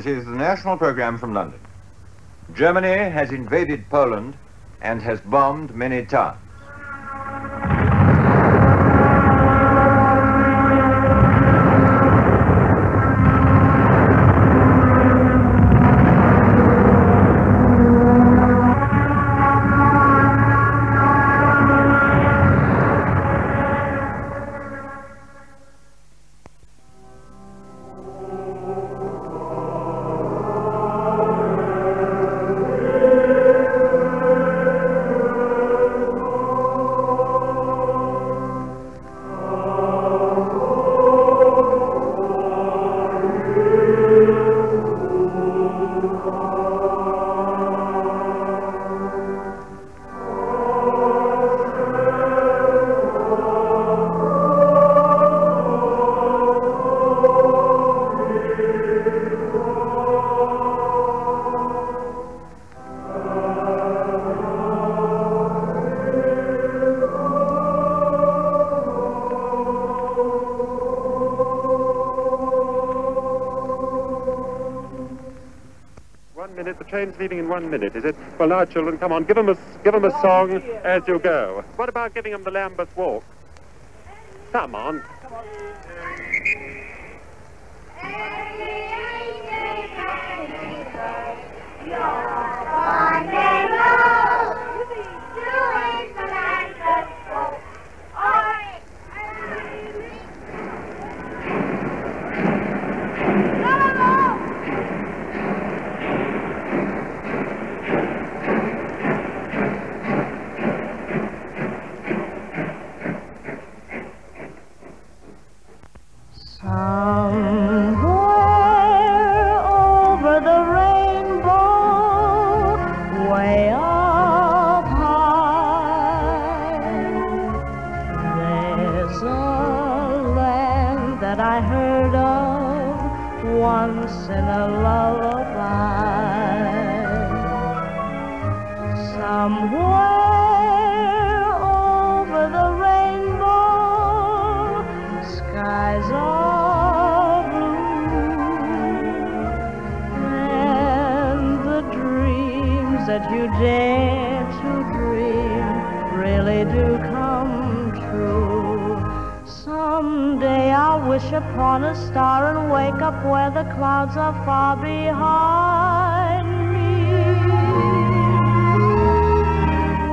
This is the national program from London. Germany has invaded Poland and has bombed many towns. The train's leaving in 1 minute, is it? Well, now, children, come on, give them a song as you go. What about giving them the Lambeth Walk? Come on. That you dare to dream really do come true. Someday I'll wish upon a star and wake up where the clouds are far behind me,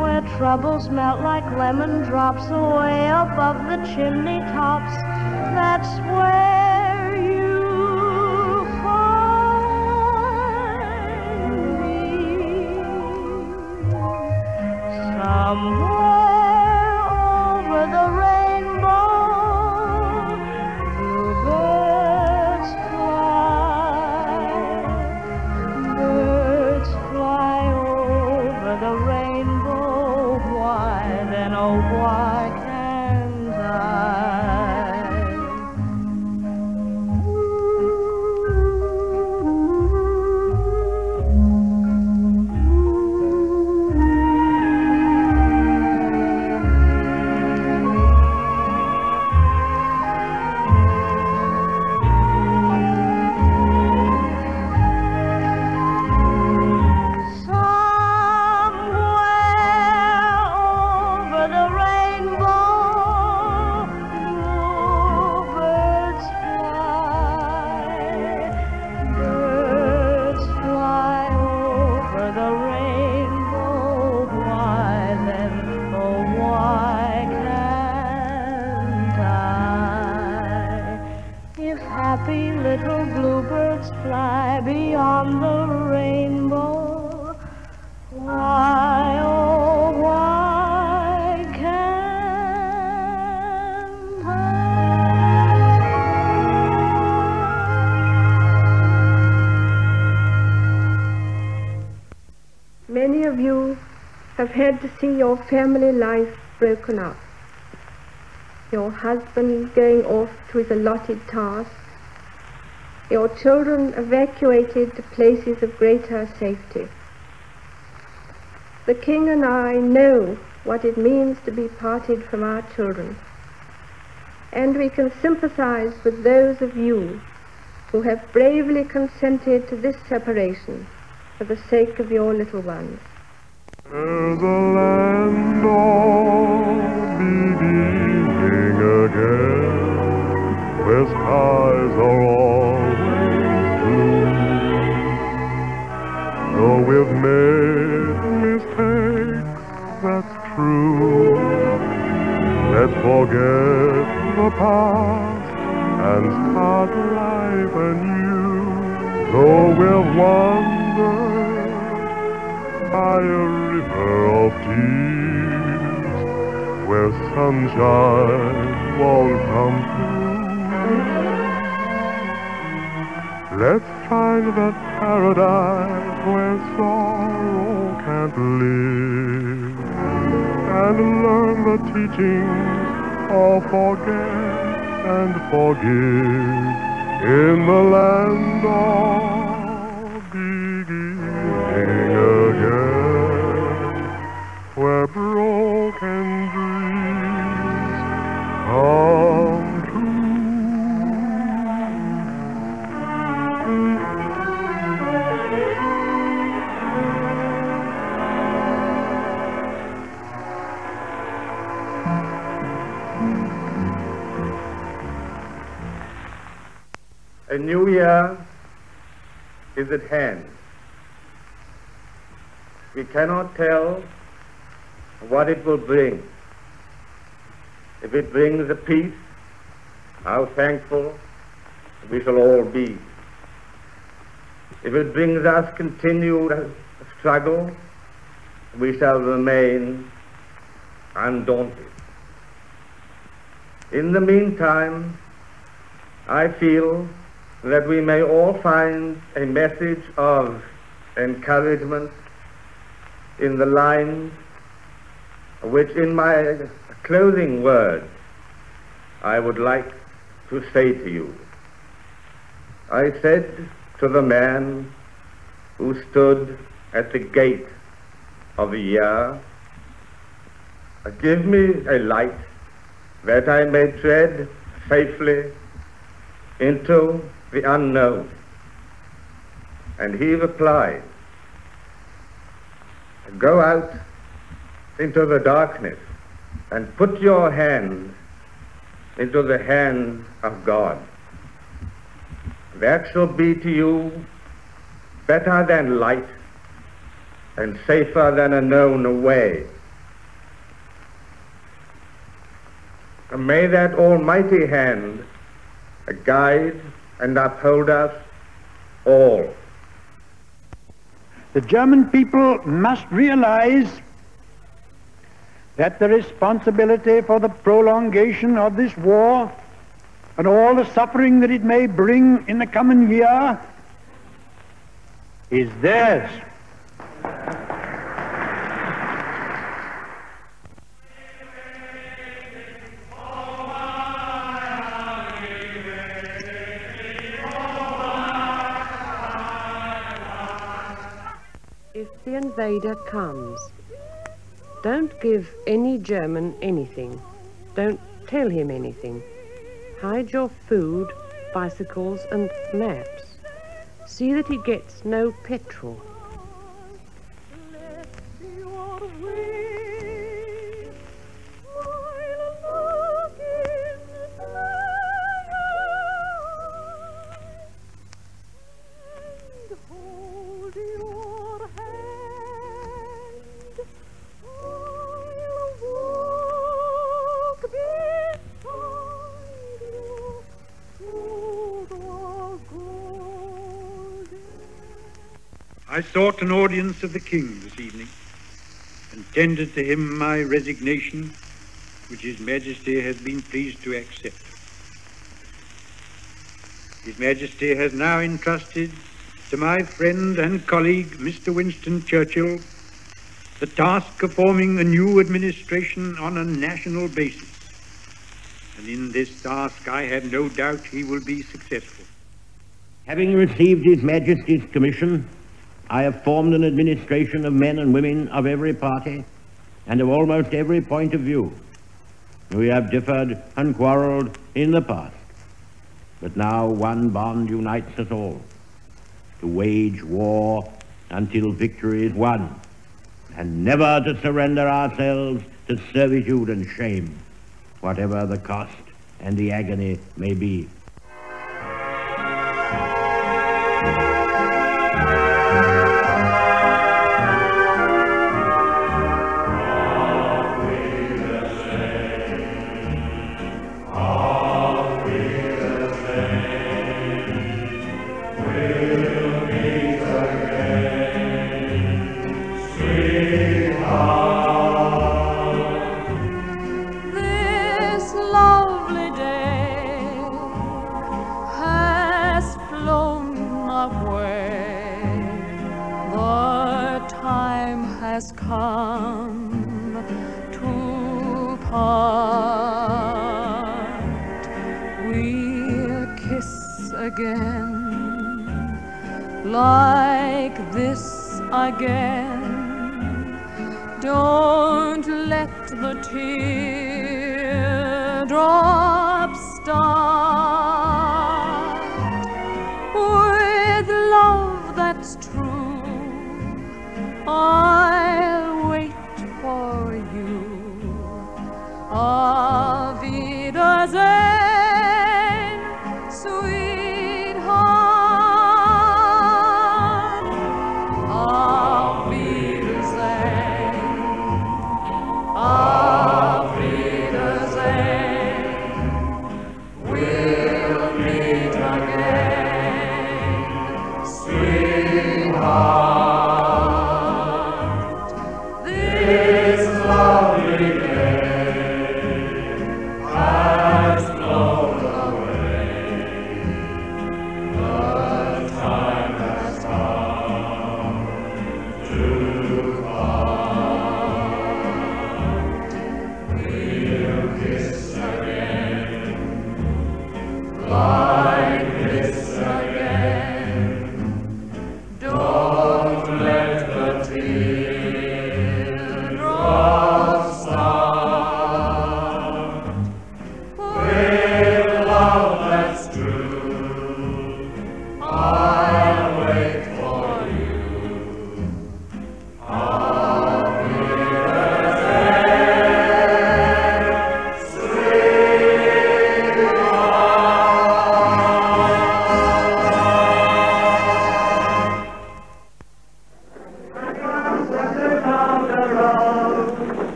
where troubles melt like lemon drops away above the chimney tops. That's where you find me. Somewhere over the rainbow, bluebirds fly over the rainbow. Why then, oh why can't I? Happy little bluebirds fly beyond the rainbow. Why, oh, why can't I? Many of you have had to see your family life broken up. Your husband going off to his allotted task, your children evacuated to places of greater safety. The King and I know what it means to be parted from our children, and we can sympathize with those of you who have bravely consented to this separation for the sake of your little ones. There's a land of beginning again, where skies are always blue. Though we've made mistakes, that's true. Let's forget the past and start life anew. Though we've wandered by a river of tears, where sunshine won't come through. Let's find that paradise where sorrow can't live, and learn the teachings of forget and forgive in the land of beginning again, where broken dreams come true. A new year is at hand. We cannot tell what it will bring. If it brings a peace, how thankful we shall all be. If it brings us continued struggle, we shall remain undaunted. In the meantime, I feel that we may all find a message of encouragement in the lines which in my closing words I would like to say to you. I said to the man who stood at the gate of the year, "Give me a light that I may tread safely into the unknown." And he replied, "Go out into the darkness and put your hand into the hand of God. That shall be to you better than light and safer than a known way." And may that almighty hand guide and uphold us all. The German people must realize that the responsibility for the prolongation of this war and all the suffering that it may bring in the coming year is theirs. If the invader comes, don't give any German anything. Don't tell him anything. Hide your food, bicycles and maps. See that he gets no petrol. I sought an audience of the King this evening and tendered to him my resignation, which His Majesty has been pleased to accept. His Majesty has now entrusted to my friend and colleague, Mr. Winston Churchill, the task of forming a new administration on a national basis. And in this task, I have no doubt he will be successful. Having received His Majesty's commission, I have formed an administration of men and women of every party and of almost every point of view. We have differed and quarrelled in the past, But now one bond unites us all, to wage war until victory is won, and never to surrender ourselves to servitude and shame, whatever the cost and the agony may be. Come to part, we'll kiss again, like this again. Don't let the teardrops start. With love that's true, I'll wait for you. Auf Wiedersehen, sweetheart. Auf Wiedersehen. Auf Wiedersehen. We'll meet again, sweetheart.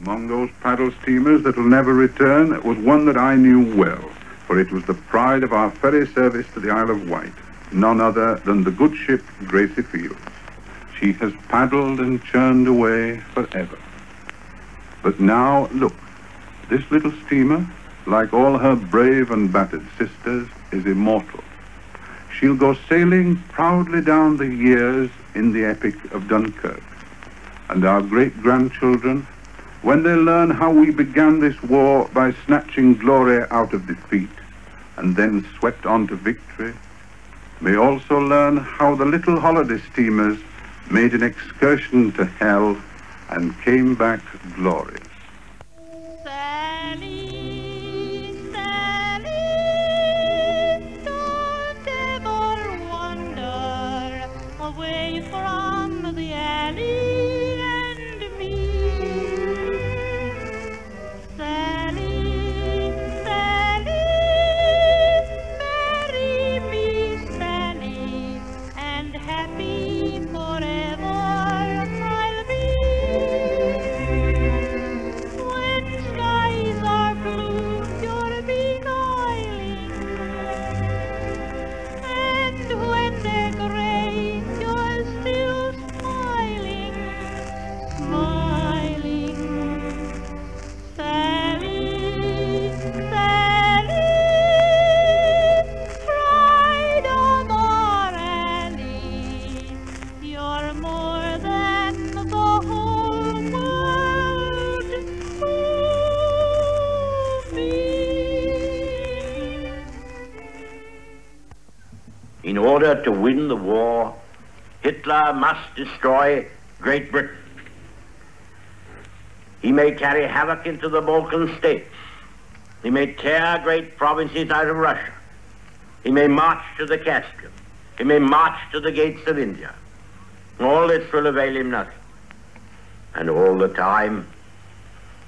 Among those paddle steamers that will never return was one that I knew well, for it was the pride of our ferry service to the Isle of Wight, none other than the good ship Gracie Fields. She has paddled and churned away forever. But now, look, this little steamer, like all her brave and battered sisters, is immortal. She'll go sailing proudly down the years in the epic of Dunkirk. And our great-grandchildren, when they learn how we began this war by snatching glory out of defeat and then swept on to victory, may also learn how the little holiday steamers made an excursion to hell and came back glorious. Sally, Sally, don't ever wander away from the alley and me. Sally, Sally, marry me, Sally, and happy forever I'll be. When skies are blue, you're beguiling, and when they're gray, you're still smiling, smiling. Sally, Sally, pride of our alley, you're more than the whole world to me. In order to win the war, Hitler must destroy Great Britain. He may carry havoc into the Balkan states. He may tear great provinces out of Russia. He may march to the Caspian. He may march to the gates of India. All this will avail him nothing. And all the time,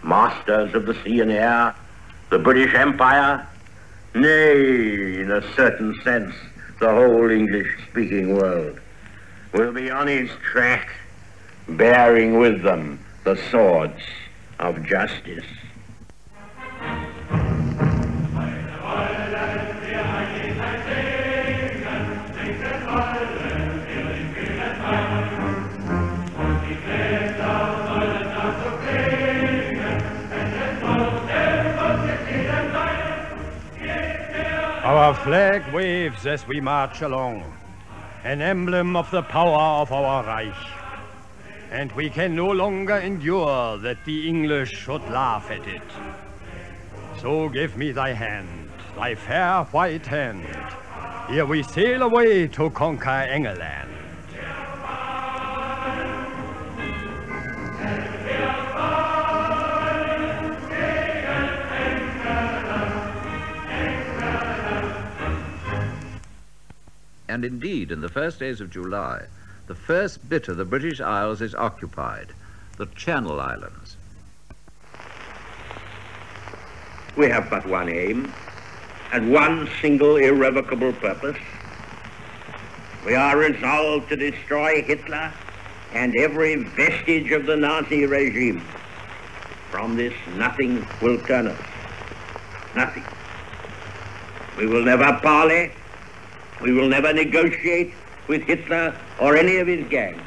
masters of the sea and air, the British Empire, nay, in a certain sense, the whole English-speaking world, will be on his track, bearing with them the swords of justice. Our flag waves as we march along, an emblem of the power of our Reich. And we can no longer endure that the English should laugh at it. So give me thy hand, thy fair white hand. Here we sail away to conquer England. And indeed, in the first days of July, the first bit of the British Isles is occupied, the Channel Islands. We have but one aim and one single irrevocable purpose. We are resolved to destroy Hitler and every vestige of the Nazi regime. From this, nothing will turn us. Nothing. We will never parley. We will never negotiate with Hitler or any of his gang.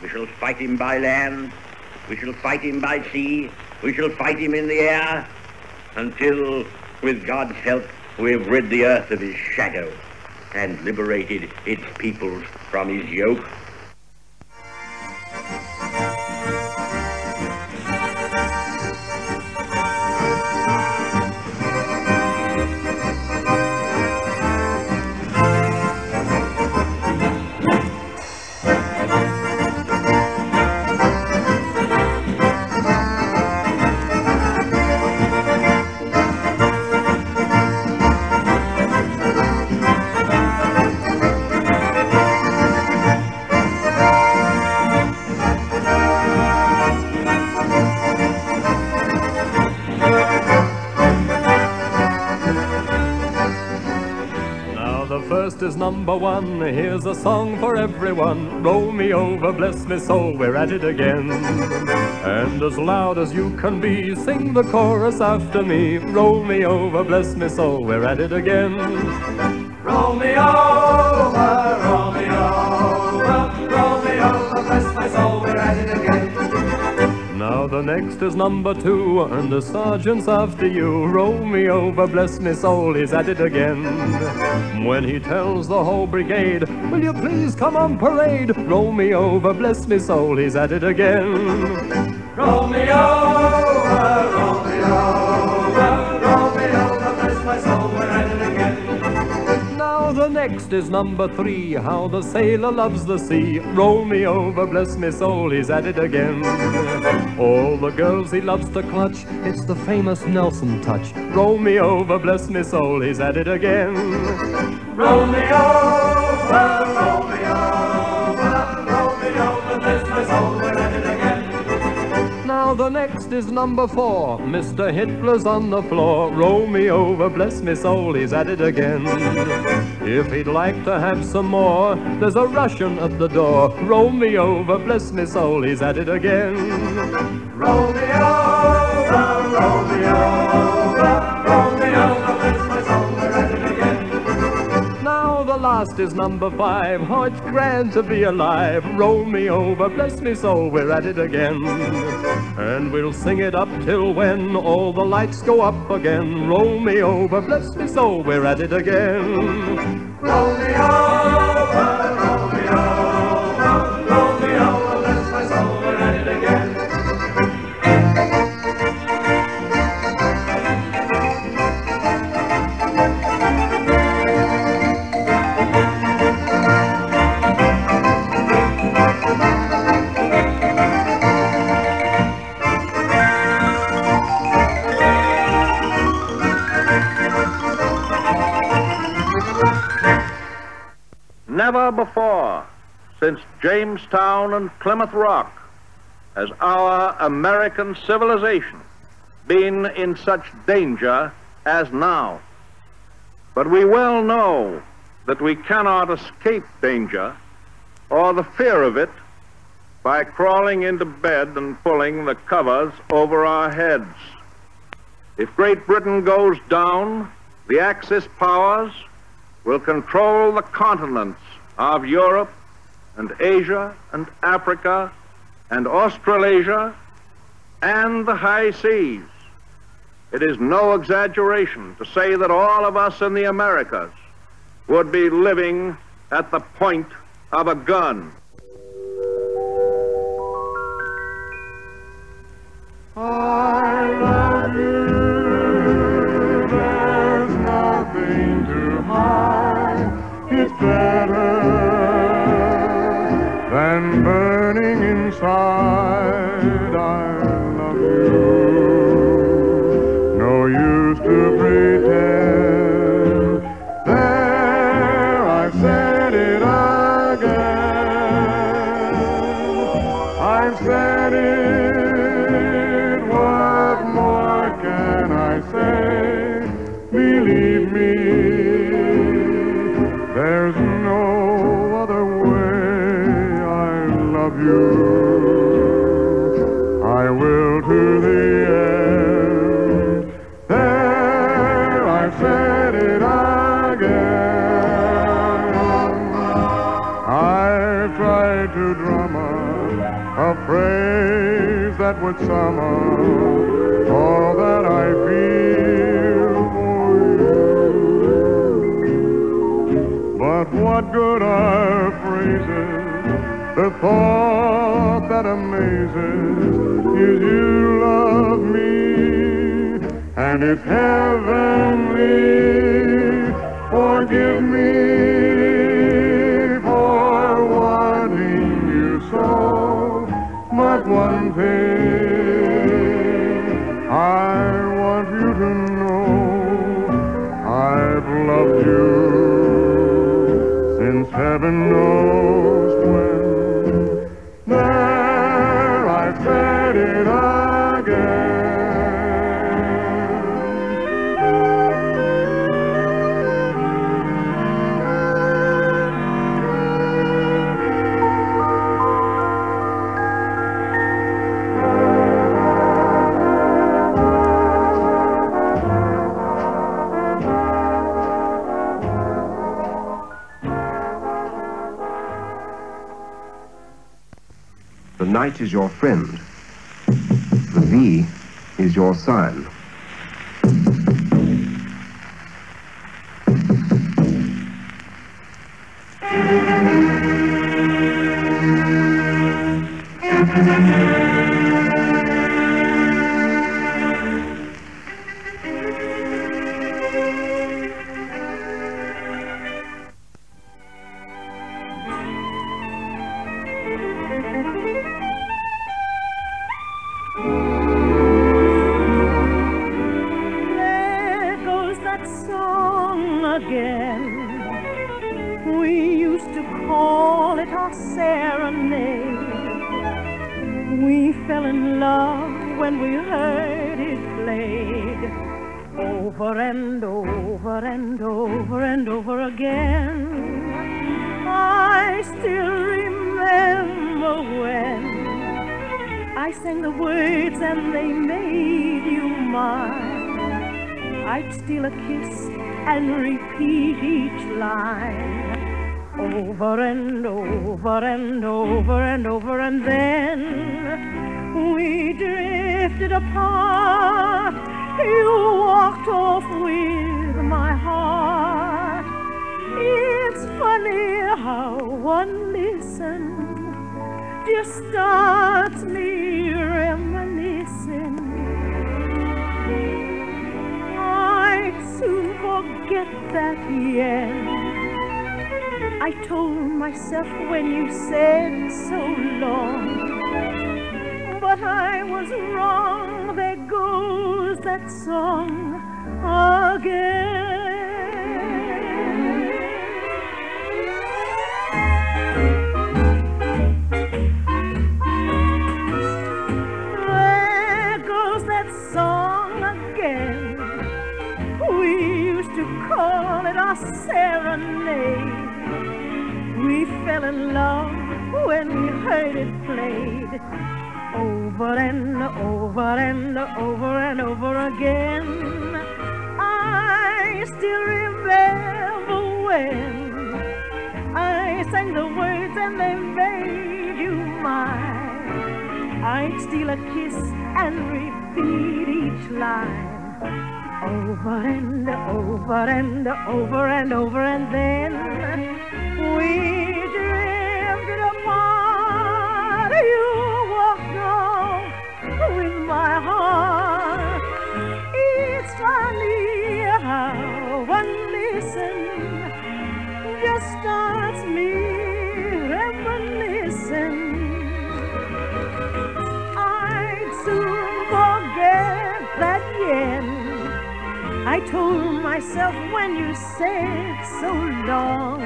We shall fight him by land. We shall fight him by sea. We shall fight him in the air until, with God's help, we have rid the earth of his shadow and liberated its peoples from his yoke. Is number one, here's a song for everyone. Roll me over, bless me soul, we're at it again. And as loud as you can be, sing the chorus after me. Roll me over, bless me soul, we're at it again. Roll me over, roll me over, roll me over, bless my soul, we're at it again. Now the next is number 2, and the sergeant's after you. Roll me over, bless me soul, he's at it again. When he tells the whole brigade, will you please come on parade? Roll me over, bless me soul, he's at it again. Roll me over, roll me over, roll me over, bless my soul, we're at it again. Now the next is number 3, how the sailor loves the sea. Roll me over, bless me soul, he's at it again. All the girls he loves to clutch, it's the famous Nelson touch. Roll me over, bless me soul, he's at it again. Roll me over, roll me over, roll me over, bless my soul, we're at it again. Now the next is number 4, Mr. Hitler's on the floor. Roll me over, bless me soul, he's at it again. If he'd like to have some more, there's a Russian at the door. Roll me over, bless me soul, he's at it again. Roll me over, roll me over, roll me over, bless my soul, we're at it again. Now the last is number 5, how it's grand to be alive. Roll me over, bless me soul, we're at it again. And we'll sing it up till when all the lights go up again. Roll me over, bless me soul, we're at it again. Roll me over, roll me over, roll me over, bless my soul, we're at it again. Never before, since Jamestown and Plymouth Rock, has our American civilization been in such danger as now. But we well know that we cannot escape danger or the fear of it by crawling into bed and pulling the covers over our heads. If Great Britain goes down, the Axis powers will control the continents of Europe and Asia and Africa and Australasia and the high seas. It is no exaggeration to say that all of us in the Americas would be living at the point of a gun. I love you, there's nothing to hide. It's better than burning inside. I love you, no use to pretend. There, I've said it again. I've said it, what more can I say? Believe me, there's no other way. I love you, I will to the end. There, I've said it again. I've tried to drum a phrase that would sum up all that I feel for you. But what good are phrases? The thought that amazes is you love me, and it's heavenly. Forgive me for wanting you so. But one thing I want you to know, I've loved you since heaven knows when. There, I've said it again. night is your friend. The V is your sign. Steal a kiss and repeat each line over and over and over and over, and then we drifted apart. You walked off with my heart. It's funny how one listen just starts me reminiscing. Soon forget that yen. I told myself when you said so long, but I was wrong. There goes that song again. There goes that song again. Call it our serenade. We fell in love when we heard it played over and over and over and over again. I still remember when I sang the words and they made you mine. I'd steal a kiss and repeat each line over and over and over and over, and then we drifted apart. You walked off with my heart. It's funny how one listen just starts me reminiscing. I'd soon forget that yen. I told myself when you said so long,